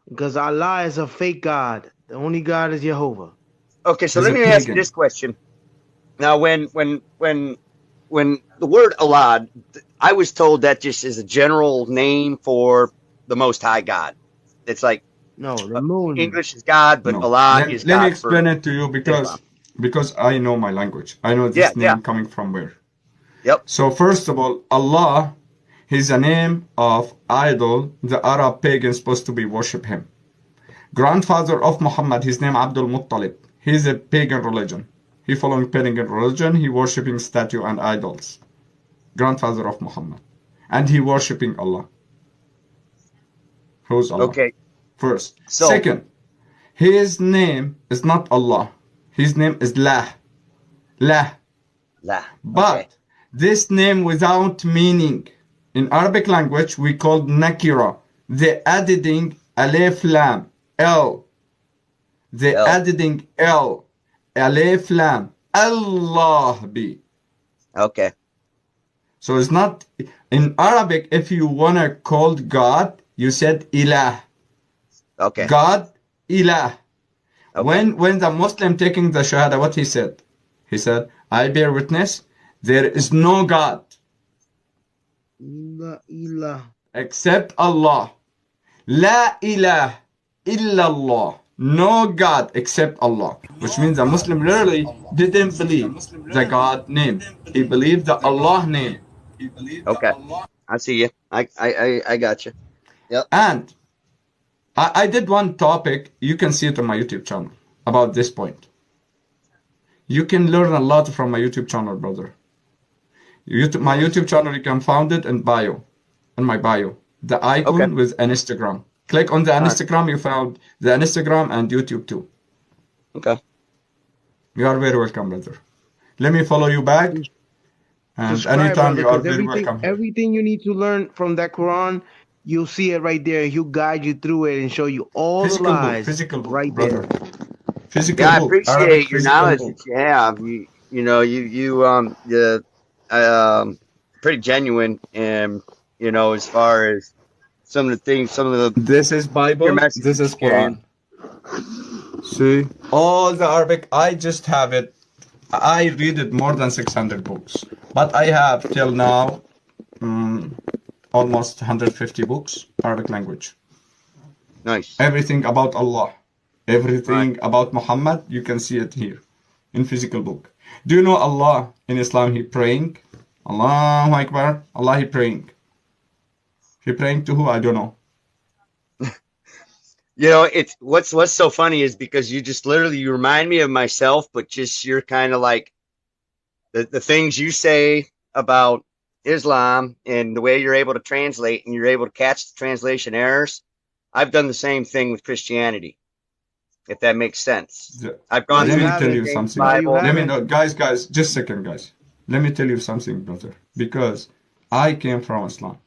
Because Allah is a fake God. The only God is Jehovah. Okay, so He's let a me ask you pagan. this question. Now, when the word Allah, I was told that just is a general name for the Most High God. It's like No, the uh, moon. English is God, but No. Allah is Let me God for explain it to you Islam. because I know my language. I know Yeah, this yeah, name coming from where. yep. So first of all, Allah is a name of idol the Arab pagans supposed to be worship him. Grandfather of Muhammad, his name Abdul Muttalib. He's a pagan religion. He following pagan religion. He worshiping statue and idols. Grandfather of Muhammad, and he worshiping Allah. Who's Allah? Okay, First. so Second, his name is not Allah. His name is Lah. Lah. La. Okay, But this name without meaning. In Arabic language, we call nakira. The adding alif lam. L. The L. adding L. Alif lam. Allah be. Okay, So it's not in Arabic. If you wanna call God, you said ilah. okay, God, ilah. okay. When the Muslim taking the shahada, what he said? He said, I bear witness, there is no God Ilah, ilah. except Allah. La ilah illallah. No God except Allah. Which means the Muslim literally didn't believe the God name. He believed the Allah name. Okay. I see you. I got you. Yep. And I did one topic, you can see it on my YouTube channel, about this point. You can learn a lot from my YouTube channel, brother. My YouTube channel, you can find it in bio, in my bio. The Okay. icon with an Instagram. Click on the All right. Instagram, you found the Instagram and YouTube too. Okay. You are very welcome, brother. Let me follow you back, and Subscribe, anytime brother, you are because very everything welcome here. everything you need to learn from that Quran, you'll see it right there. He'll guide you through it and show you all the lies Physical book, right there. brother. Physical Yeah, I book, Arabic appreciate your physical knowledge that book. you have. You pretty genuine, and as far as some of the things, some of the This is your Bible, message this that is you're carrying. Quran. See, all the Arabic, I just have it. I read it more than 600 books, but I have till now almost 150 books, Arabic language. Nice. Everything about Allah, Right. everything about Muhammad, you can see it here in physical book. Do you know Allah in Islam? He praying. Allahu Akbar. Allah he praying. He praying to who? I don't know. It's what's so funny is because you remind me of myself, but just you're kind of like the things you say about Islam and the way you're able to translate and you're able to catch the translation errors. I've done the same thing with Christianity, if that makes sense. I've No, gone you Let through me the tell King you haven't. James something. No, you Bible. Let me haven't. know, guys, just a second, guys. Let me tell you something, brother. Because I came from Islam,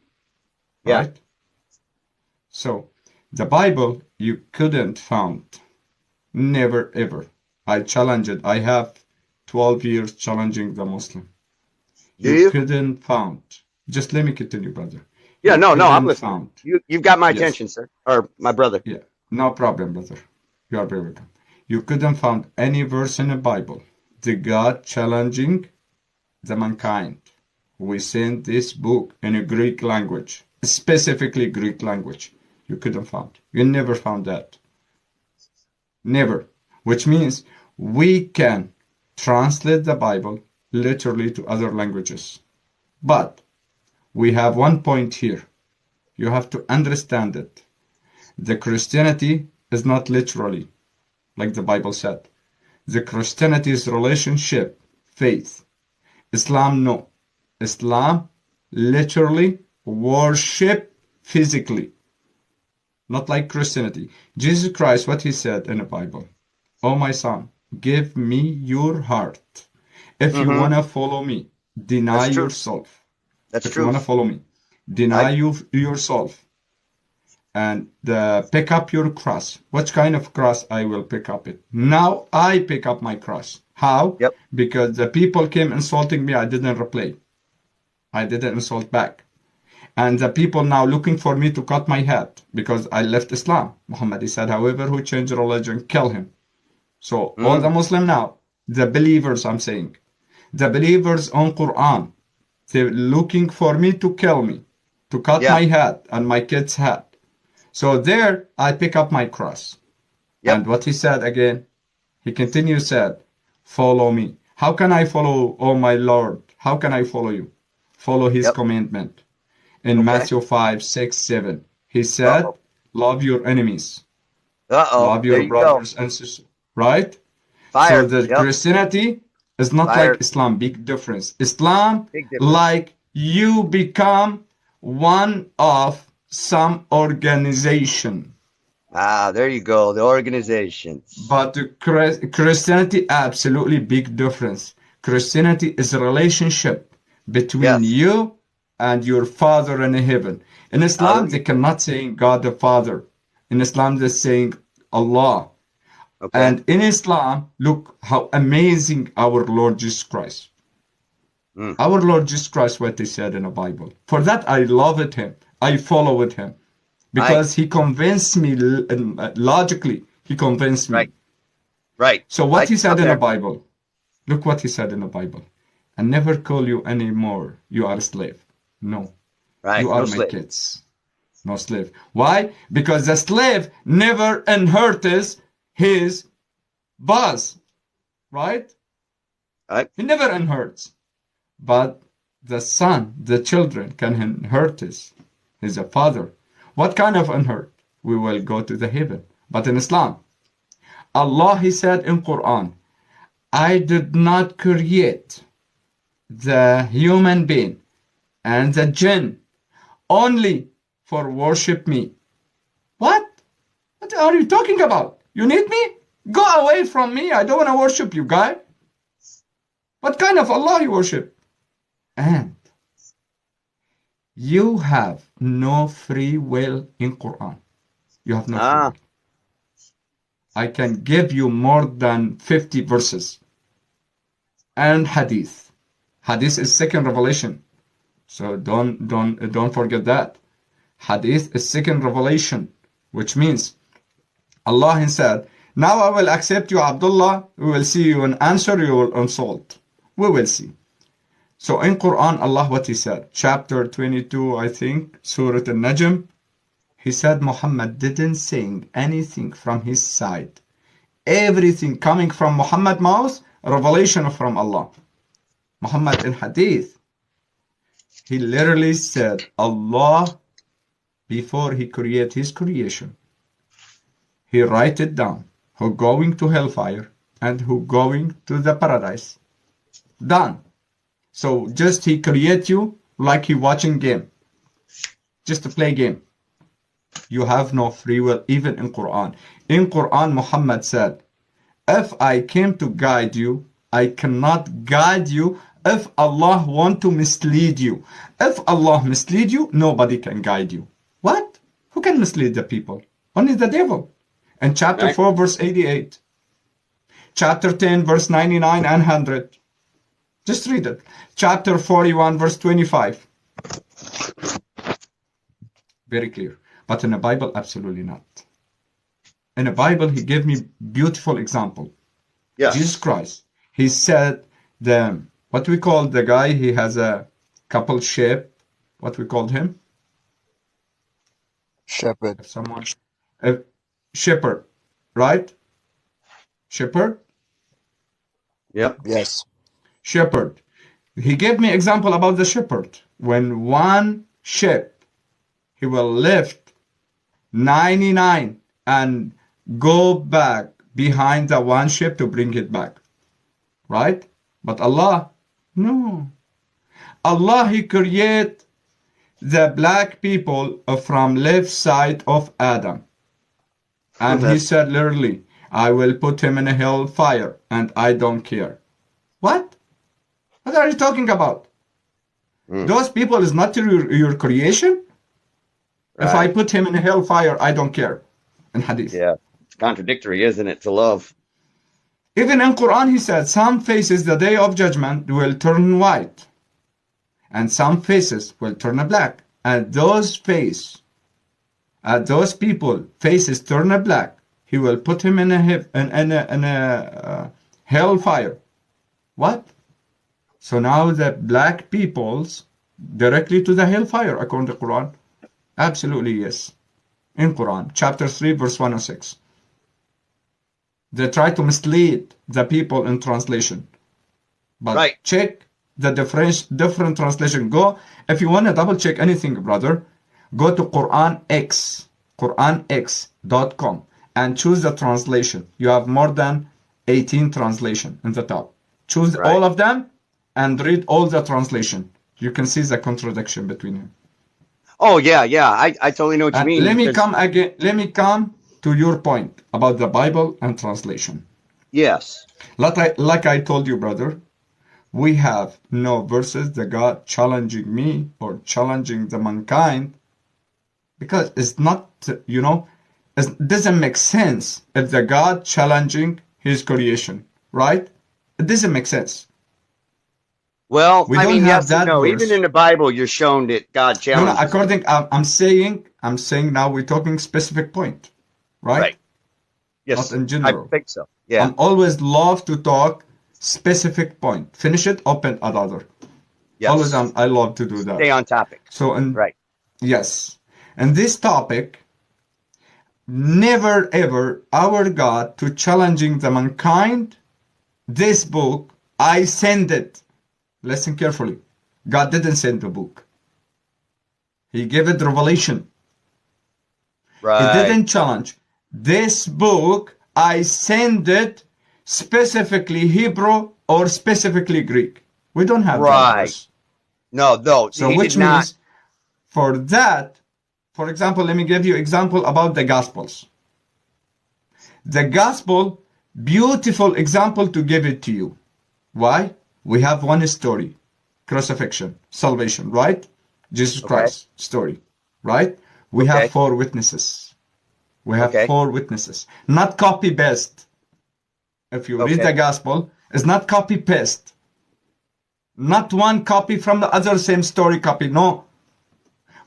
Yeah. right? So the Bible you couldn't found. Never ever. I challenge it. I have 12 years challenging the Muslim. Do You you? couldn't found. Just let me continue, brother. Yeah, You no, I'm couldn't listening. found. You've got my Yes. attention, sir. Or my brother. Yeah. No problem, brother. You are very welcome. You couldn't found any verse in the Bible. The God challenging the mankind. We sent this book in a Greek language, specifically Greek language. You couldn't found. You never found that. Never. Which means we can translate the Bible literally to other languages. But we have one point here. You have to understand it. The Christianity is not literally, like the Bible said. The Christianity is relationship, faith. Islam, no. Islam literally worship physically, not like Christianity. Jesus Christ, what he said in the Bible, oh my son, give me your heart. If you Mm-hmm. want to follow me, deny That's truth. yourself. That's If you want to truth. follow me, I deny yourself and pick up your cross. What kind of cross I will pick up it? Now I pick up my cross. How? Yep. Because the people came insulting me, I didn't reply. I didn't insult back. And the people now looking for me to cut my head because I left Islam. Muhammad, he said, however, who changed religion, kill him. So all the Muslim now, the believers, I'm saying, the believers on Quran, they're looking for me to kill me, to cut Yeah. my head and my kid's head. So there, I pick up my cross. Yep. And what he said again, he continues said, follow me. How can I follow, oh my Lord? How can I follow you? Follow his Yep. commandment. In Okay. Matthew 5, 6, 7, he said, Uh-oh. love your enemies. Uh-oh. Love There your you brothers and sisters. Right? Fire. So the Yep. Christianity is not Fire. like Islam. Big difference. Islam, Big difference. like you become one of some organization. Ah, there you go. The organizations. But the Christianity, absolutely big difference. Christianity is a relationship between Yes. you and your Father in heaven. In Islam, Hallelujah. they cannot say God the Father. In Islam, they're saying Allah. Okay. And in Islam, look how amazing our Lord Jesus Christ. Our Lord Jesus Christ, what he said in the Bible. For that, I loved him. I followed him. Because he convinced me logically. He convinced me. Right. Right. So what Right he said up in the there. Bible. Look what he said in the Bible. I never call you anymore. You are a slave. No. Right. You are No my slave. kids. No slave. Why? Because the slave never inherits his boss. Right? Right. He never inherits. But the son, the children can inherit his. He's a father. What kind of inherit? We will go to the heaven. But in Islam, Allah, he said in Quran, I did not create the human being and the jinn only for worship me. What? What are you talking about? You need me? Go away from me. I don't want to worship you, guy. What kind of Allah you worship? And you have no free will in Quran. You have no free will. I can give you more than 50 verses. And hadith. Hadith is second revelation. So don't forget that. Hadith is second revelation, which means Allah said, now I will accept you, Abdullah. We will see you and answer you will insult. We will see. So in Quran, Allah, what he said, chapter 22, I think, Surah Al-Najm, he said Muhammad didn't sing anything from his side. Everything coming from Muhammad's mouth, revelation from Allah. Muhammad in Hadith, he literally said, Allah, before he created his creation, he write it down, who going to hellfire and who going to the paradise. Done. So just he create you like he watching game. Just to play game. You have no free will, even in Quran. In Quran, Muhammad said, if I came to guide you, I cannot guide you if Allah want to mislead you. If Allah mislead you, nobody can guide you. What? Who can mislead the people? Only the devil. In chapter 4, verse 88. Chapter 10, verse 99 and 100. Just read it. Chapter 41, verse 25. Very clear. But in the Bible, absolutely not. In the Bible, he gave me beautiful example. Yeah. Jesus Christ. He said what we call the guy, he has a couple sheep. What we called him? Shepherd. Someone. A shepherd. Right? Shepherd? Yep. Yes. Shepherd. He gave me example about the shepherd. When one sheep, he will lift 99 and go back behind the one sheep to bring it back. Right? But Allah, no. Allah, he create the black people from left side of Adam. And he said literally, I will put him in a hellfire and I don't care. What? What are you talking about? Those people is not your creation? Right. If I put him in a hellfire, I don't care. In Hadith. Yeah. It's contradictory, isn't it, to love? Even in Quran, he said, some faces the day of judgment will turn white. And some faces will turn black. and those people faces turn black, he will put him in a hellfire. What? So now the black peoples directly to the hellfire according to the Quran? Absolutely yes. In Quran, chapter 3, verse 106. They try to mislead the people in translation. But check the different translation. Go, if you want to double check anything, brother, go to QuranX.com and choose the translation. You have more than 18 translation in the top. Choose all of them and read all the translation. You can see the contradiction between them. Oh yeah. I totally know what you mean. Let me come again. Let me come to your point about the Bible and translation. Yes. Like I told you, brother, we have no verses that God challenging me or challenging the mankind, because it's not, it doesn't make sense if the God challenging his creation, right? It doesn't make sense. Well, I mean, yes and no. Even in the Bible, you're shown that God challenges. No, I'm saying now we're talking specific point, right? Right. Yes. Not in general. I think so. Yeah. I'm always love to talk specific point. Finish it, open another. Yes. Always I love to do that. Stay on topic. So, yes. And this topic, never ever our God to challenging the mankind. This book, I send it. Listen carefully. God didn't send the book. He gave it revelation. Right. He didn't challenge. This book, I send it specifically Hebrew or specifically Greek. We don't have that. No. So which means for that, for example, let me give you example about the Gospels. The Gospel, beautiful example to give it to you. Why? We have one story, crucifixion, salvation, right? Jesus Christ story, right? We have 4 witnesses. We have 4 witnesses. Not copy paste. If you read the gospel, it's not copy paste. Not one copy from the other same story copy. No.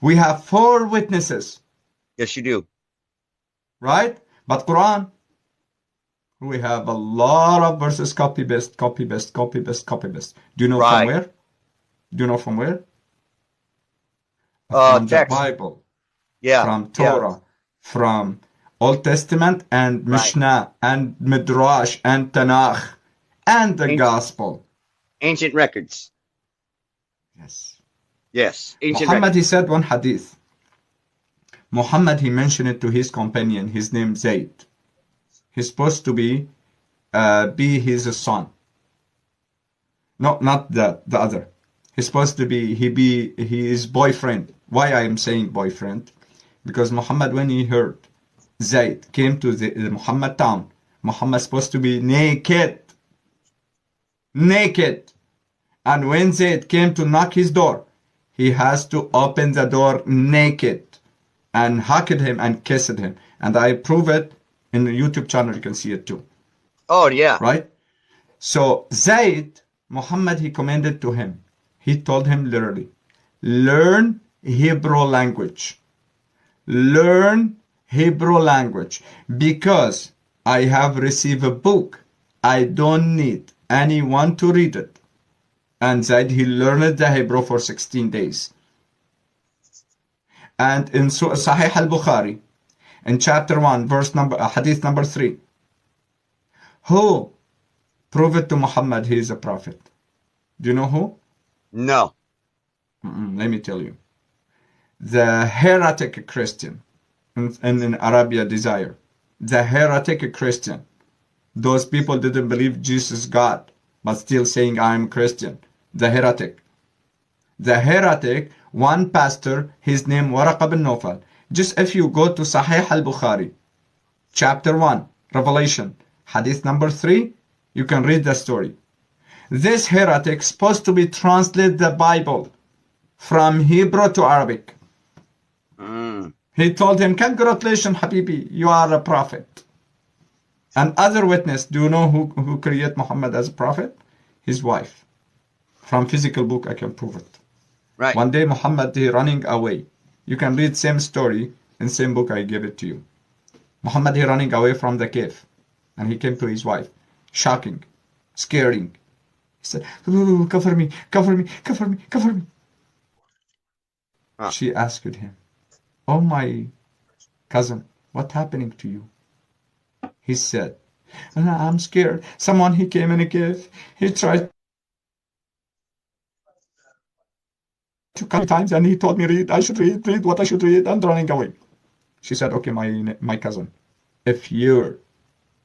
We have 4 witnesses. Yes, you do. Right? But Quran, we have a lot of verses copy paste. Do you know from where? Do you know from where? From the Bible. Yeah. From Torah. From Old Testament and Mishnah and Midrash and Tanakh and the Gospel. Ancient records. Yes. Ancient Muhammad, records. he said one hadith. Muhammad, he mentioned it to his companion, his name Zayd. He's supposed to be his son. No, not the other. He's supposed to be his boyfriend. Why I am saying boyfriend? Because Muhammad, when he heard Zayd came to the Muhammad town, Muhammad supposed to be naked. And when Zayd came to knock his door, he has to open the door naked and hugged him and kissed him. And I prove it in the YouTube channel. You can see it too. Oh, yeah. Right? So Zayd, Muhammad, he commanded to him. He told him literally, learn Hebrew language. Learn Hebrew language. Because I have received a book. I don't need anyone to read it. And Zayd, he learned the Hebrew for 16 days. And in Sahih al-Bukhari, in chapter 1, hadith number 3, who proved to Muhammad he is a prophet? Do you know who? No. Let me tell you. The heretic Christian in Arabia Desire. The heretic Christian. Those people didn't believe Jesus is God, but still saying I am Christian. The heretic. The heretic, one pastor, his name Waraq bin Nawfal. Just if you go to Sahih al-Bukhari, chapter 1, Revelation, hadith number 3, you can read the story. This heretic supposed to be translate the Bible from Hebrew to Arabic. He told him, congratulations, Habibi, you are a prophet. And other witness, do you know who created Muhammad as a prophet? His wife. From physical book, I can prove it. Right. One day Muhammad, he running away. You can read same story in same book I gave it to you. Muhammad, he running away from the cave. And he came to his wife. Shocking. Scaring. He said, "Ooh, cover me, cover me, cover me, cover me." Huh. She asked him, "Oh my cousin, what's happening to you?" He said, "I'm scared. Someone, he came in a cave. He tried to come times and he told me read what I should read and running away." She said, "Okay, my cousin, if your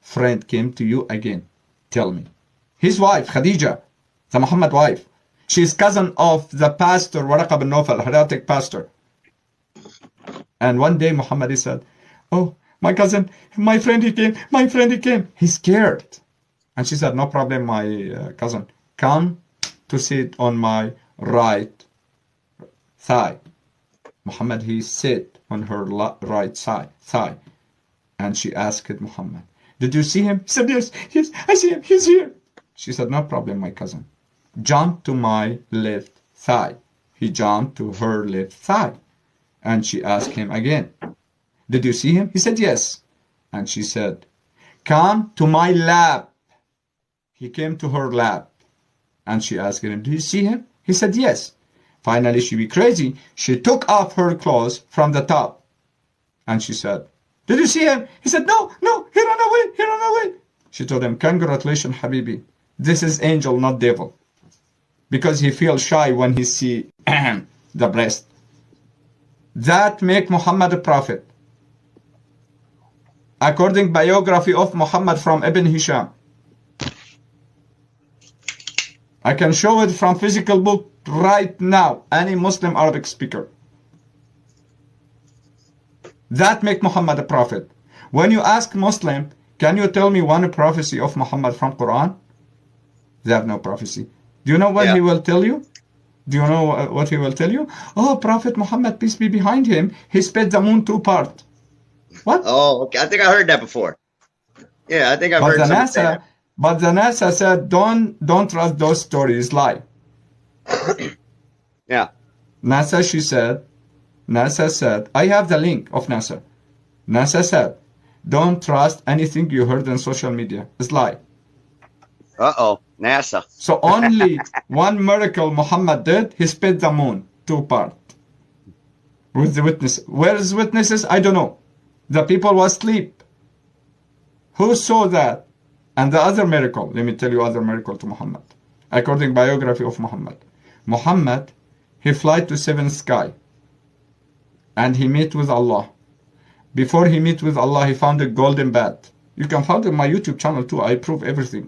friend came to you again, tell me." His wife, Khadija, the Muhammad wife, she's cousin of the pastor, Waraqa bin Nawfal, heretic pastor. And one day Muhammad, he said, "Oh, my cousin, my friend, he came, my friend, he came." He's scared. And she said, "No problem, my cousin. Come to sit on my right thigh." Muhammad, he sit on her right thigh. And she asked Muhammad, "Did you see him?" He said, "Yes, yes, I see him. He's here." She said, "No problem, my cousin. Jump to my left thigh." He jumped to her left thigh. And she asked him again, "Did you see him?" He said, "Yes." And she said, "Come to my lap." He came to her lap. And she asked him, "Do you see him?" He said, "Yes." Finally, she be crazy. She took off her clothes from the top. And she said, "Did you see him?" He said, "No, no, he ran away, he ran away." She told him, "Congratulations, Habibi. This is angel, not devil." Because he feels shy when he see the breast. That make Muhammad a prophet. According biography of Muhammad from Ibn Hisham. I can show it from physical book right now. Any Muslim Arabic speaker. That make Muhammad a prophet. When you ask Muslim, "Can you tell me one prophecy of Muhammad from Quran?" They have no prophecy. Do you know what he will tell you? Do you know what he will tell you? "Oh, Prophet Muhammad, peace be behind him, he split the moon two parts." What? Oh, okay. I think I heard that before. Yeah, I think I've But heard the somebody say NASA, that. but the NASA said, don't trust those stories, lie. Yeah. NASA said, I have the link of NASA. NASA said, don't trust anything you heard on social media. It's lie. Uh-oh. NASA. So only one miracle Muhammad did, he split the moon two parts with the witness. Where is witnesses? I don't know. The people was asleep. Who saw that? And the other miracle, let me tell you other miracle to Muhammad. According biography of Muhammad. Muhammad, he fly to seventh sky. And he met with Allah. Before he met with Allah, he found a golden bat. You can find it on my YouTube channel too. I prove everything.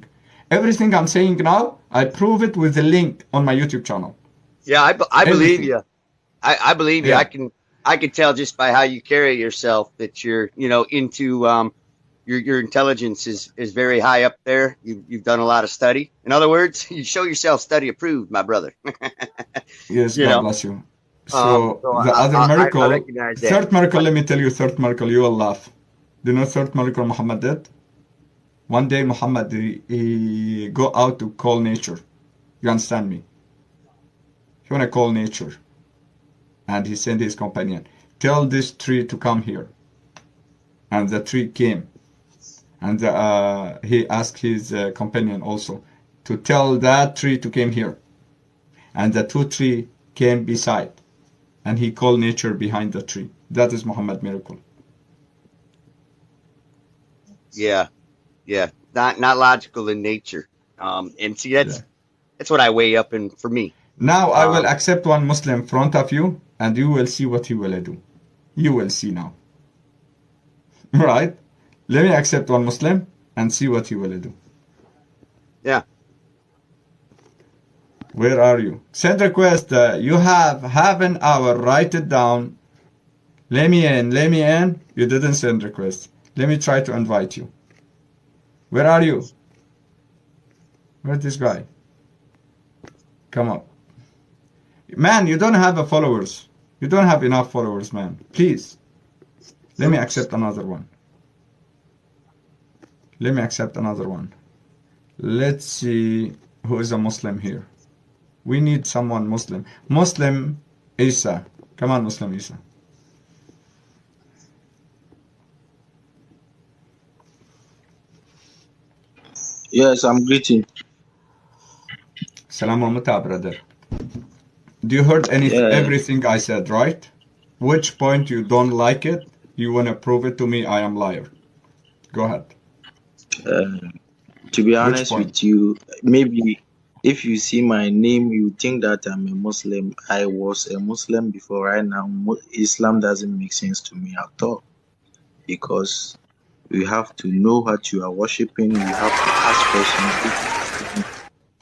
Everything I'm saying now, I prove it with the link on my YouTube channel. Yeah, I believe Everything. you. I believe you. Yeah. I can tell just by how you carry yourself that you're, into your intelligence is very high up there. You've done a lot of study. In other words, you show yourself study approved, my brother. Yes, You God know. bless you. So So the other I miracle, recognize that. third miracle, let me tell you third miracle, you will laugh. Do you know third miracle Muhammad did? One day Muhammad, he go out to call nature. You understand me? He want to call nature. And he sent his companion, tell this tree to come here. And the tree came. And he asked his companion also to tell that tree to come here. And the two tree came beside. And he called nature behind the tree. That is Muhammad miracle. Yeah, yeah. Not logical in nature. And see Yeah. that's what I weigh up in for me. Now I will Um, accept one Muslim in front of you, and you will see what he will do. You will see now. Right? Let me accept one Muslim and see what he will do. yeah. Where are you? Send request. You have half an hour. Write it down. Let me in. Let me in. You didn't send request. Let me try to invite you. Where are you? Where's this guy? Come up. Man, you don't have a followers. You don't have enough followers, man. Please. Let me Oops. accept another one. Let me accept another one. Let's see who is a Muslim here. We need someone Muslim. Muslim Isa. Come on, Muslim Isa. Yes, I'm greeting. Salam alaikum, brother. Do you heard Yeah, everything I said, right? Which point you don't like it? You want to prove it to me I am liar. Go ahead. uh, to be Which honest point? with you, maybe if you see my name, you think that I'm a Muslim. I was a Muslim before. Right now, Islam doesn't make sense to me at all because you have to know what you are worshiping. You have to ask questions.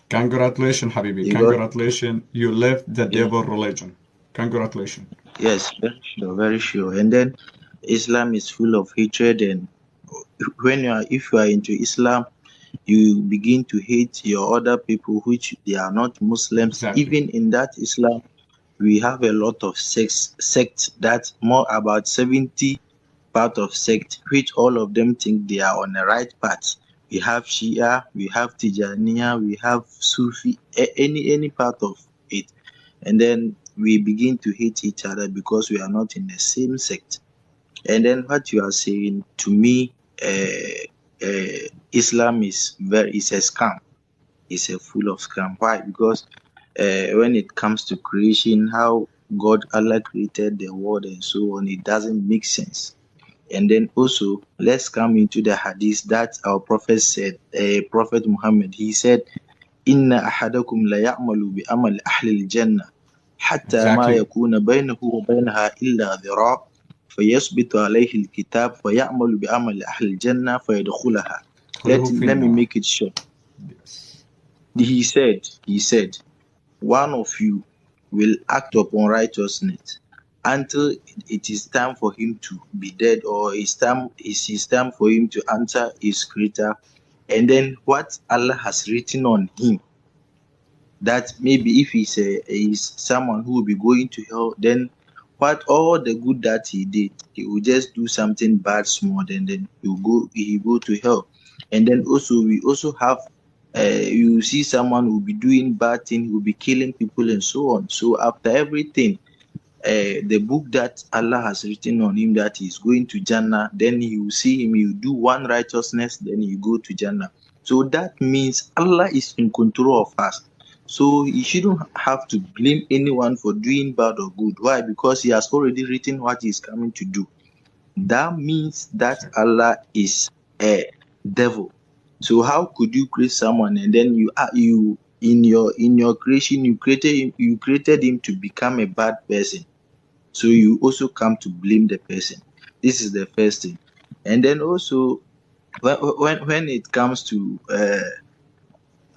Congratulations, Habibi. You got Congratulations. You left the yeah. devil religion. Congratulations. Yes, very sure, very sure. And then Islam is full of hatred, and if you are into Islam, you begin to hate your other people which they are not Muslims. Exactly. Even in that Islam, we have a lot of sects that more about 70 part of sect, which all of them think they are on the right path. We have Shia, we have Tijaniya, we have Sufi, any part of it. And then we begin to hate each other because we are not in the same sect. And then what you are saying to me, Islam is a scam. It's a full of scam. Why? Because when it comes to creation, how Allah created the world and so on, it doesn't make sense. And then also, let's come into the hadith that our prophet said, Prophet Muhammad, he said, Inna ahadakum la ya'malu bi amal ahli al-jannah hatta ma Exactly. yakuna baynahu wa baynaha illa dhira' فيثبت عليه الكتاب فيعمل بعمل أهل الجنة فيدخلها. Let خذه في me النار. make it short. Yes. He said, one of you will act upon righteousness until it is time for him to be dead, or it's time for him to answer his creator. And then what Allah has written on him, that maybe if he's someone who will be going to hell, then what all the good that he did, he will just do something bad small, and then he go to hell. And then also we also have you see someone who will be doing bad thing, will be killing people and so on. So after everything, the book that Allah has written on him that he's going to Jannah, then you will see him, you do one righteousness, then you go to Jannah. So that means Allah is in control of us. So you shouldn't have to blame anyone for doing bad or good. Why? Because he has already written what he's coming to do. That means that Allah is a devil. So how could you create someone and then you in your creation you created him to become a bad person? So you also come to blame the person. This is the first thing. And then also when it comes to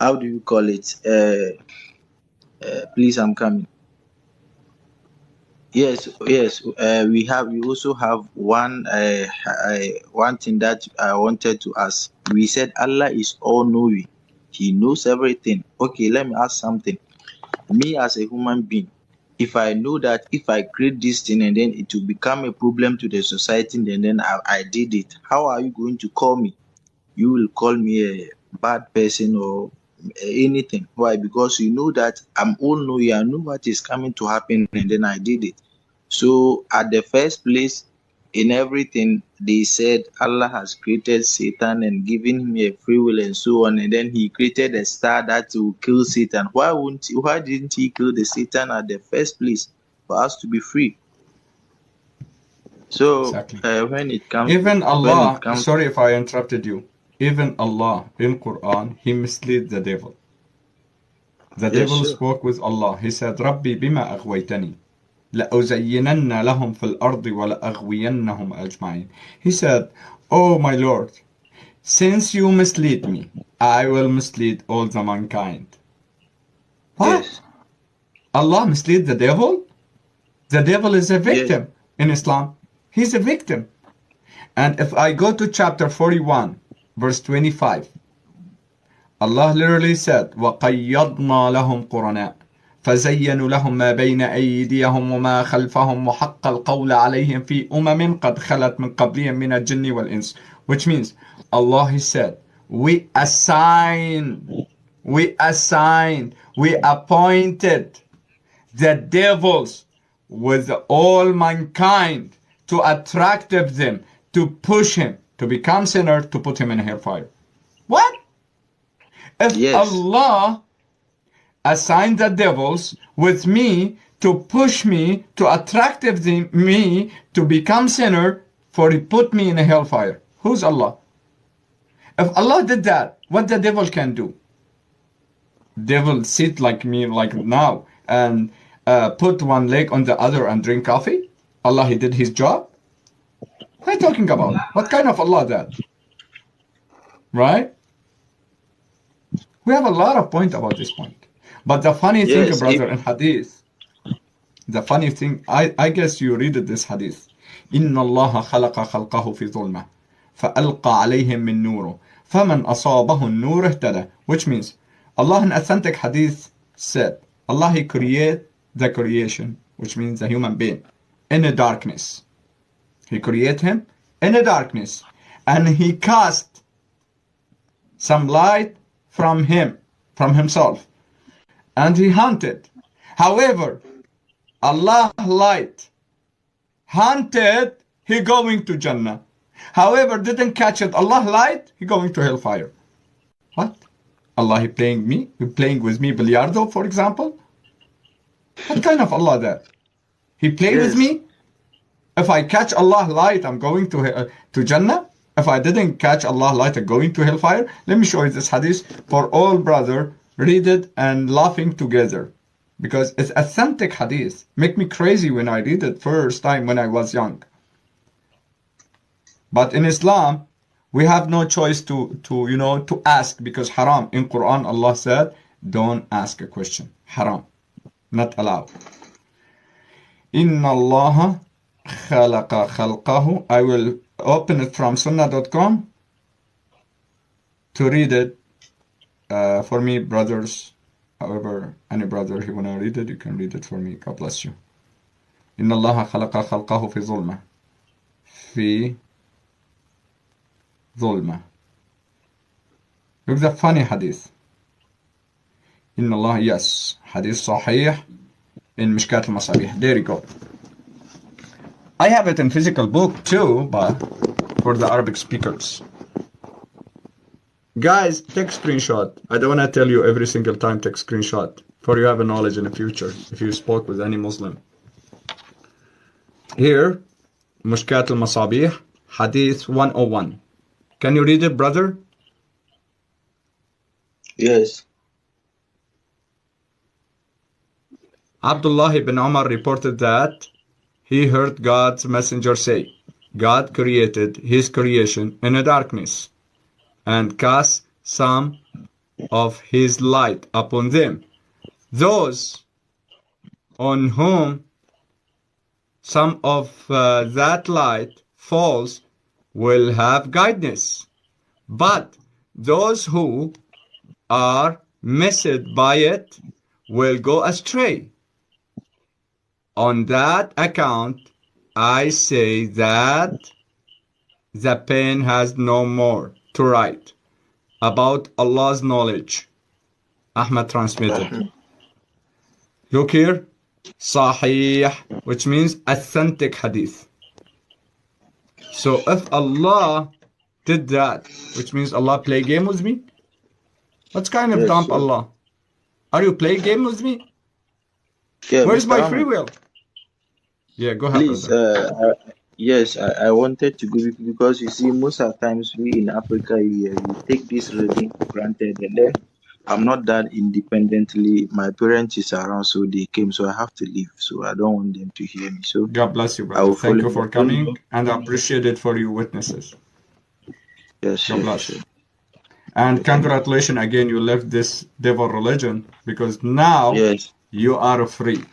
how do you call it? Please, I'm coming. Yes. We also have one thing that I wanted to ask. We said Allah is all knowing. He knows everything. Okay, let me ask something. Me as a human being, if I know that if I create this thing and then it will become a problem to the society, and then I did it, how are you going to call me? You will call me a bad person or anything. Why? Because you know that I'm all knowing. I know what is coming to happen, and then I did it. So at the first place, in everything, they said Allah has created Satan and given him a free will and so on, and then he created a star that will kill Satan. Why didn't he kill the Satan at the first place for us to be free? So Exactly. when it comes Even Allah, to sorry if I interrupted you. Even Allah in Quran, he misled the devil. The yes, devil sure. spoke with Allah. He said, ربي بما أغويتني لأزينن لهم في الأرض ولأغوينهم أجمعين. He said, Oh my Lord, since you mislead me, I will mislead all the mankind. What? Yes. Allah misled the devil? The devil is a Yes. victim in Islam. He's a victim. And if I go to chapter 41, verse 25, Allah literally said, وَقَيَّضْنَا لَهُمْ قُرَنَاءَ فَزَيَّنُوا لَهُم مَا بَيْنَ أَيْدِيهِمْ وَمَا خَلْفَهُمْ وَحَقَّ الْقَوْلَ عَلَيْهِمْ فِي أُمَمٍ قَدْ خَلَتْ مِنْ قَبْلِهِمْ مِنَ الْجِنِّ وَالْإِنسِ. Which means, Allah, He said, we assign we assigned, we appointed the devils with all mankind to attract them, to push him, to become sinner, to put him in hellfire. What? If Yes. Allah assigned the devils with me to push me, to attract me to become sinner, for he put me in a hellfire. Who's Allah? If Allah did that, what the devil can do? Devil sit like me, like now, and put one leg on the other and drink coffee? Allah, he did his job? What are you talking about? What kind of Allah that? Right? We have a lot of point about this point. But the funny thing, Yes. brother, in hadith, the funny thing, I guess you read this hadith. إن الله خلق خلقه في ظلمة فألقى عليهم من نوره فمن أصابه النور اهتدى. Which means, Allah in authentic hadith said, Allah, he created the creation, which means the human being, in a darkness. He created him in a darkness. And he cast some light from him, from himself. And he hunted. However, Allah light hunted, he going to Jannah. However, didn't catch it. Allah light, he going to hellfire. What? Allah, he playing with me billiardo, for example? What kind of Allah that? He play with me? If I catch Allah light, I'm going to Jannah. If I didn't catch Allah light, I'm going to hellfire. Let me show you this hadith for all brother. Read it and laughing together. Because it's authentic hadith. Make me crazy when I read it first time when I was young. But in Islam, we have no choice to ask, because haram. In Quran, Allah said, don't ask a question. Haram. Not allowed. Inna Allah khalaqa khalqahu. I will open it from sunnah.com to read it for me, brothers. However, any brother who wanna read it, you can read it for me. God bless you. Inna Allah khalaqa khalqahu fi zulma. Fi zulma. Look, the funny hadith. Inna Allah, yes. Hadith sahih in Mishkat al-Masabih. There you go. I have it in physical book too, but for the Arabic speakers. Guys, take screenshot. I don't want to tell you every single time take screenshot, for you have a knowledge in the future if you spoke with any Muslim. Here, Mishkat al-Masabih, Hadith 101. Can you read it, brother? Yes. Abdullah ibn Umar reported that he heard God's messenger say, God created his creation in a darkness and cast some of his light upon them. Those on whom some of that light falls will have guidance, but those who are misled by it will go astray. On that account, I say that the pen has no more to write about Allah's knowledge. Ahmad transmitted. Look here, Sahih, which means authentic hadith. So if Allah did that, which means Allah play game with me? What kind of dump Allah? Are you playing game with me? Yeah, Where's Mr. my Ahmed, free will? Yeah, go ahead, please, brother. yes, I wanted to go because you see, most of the times we in Africa, we take this reading for granted, and then I'm not that independently. My parents is around, so they came, so I have to leave. So I don't want them to hear me. So God bless you, I brother. will Thank follow you for the coming, and I appreciate it for your witnesses. Yes, God sure, bless. sure. And congratulations again, you left this devil religion, because now Yes. you are free.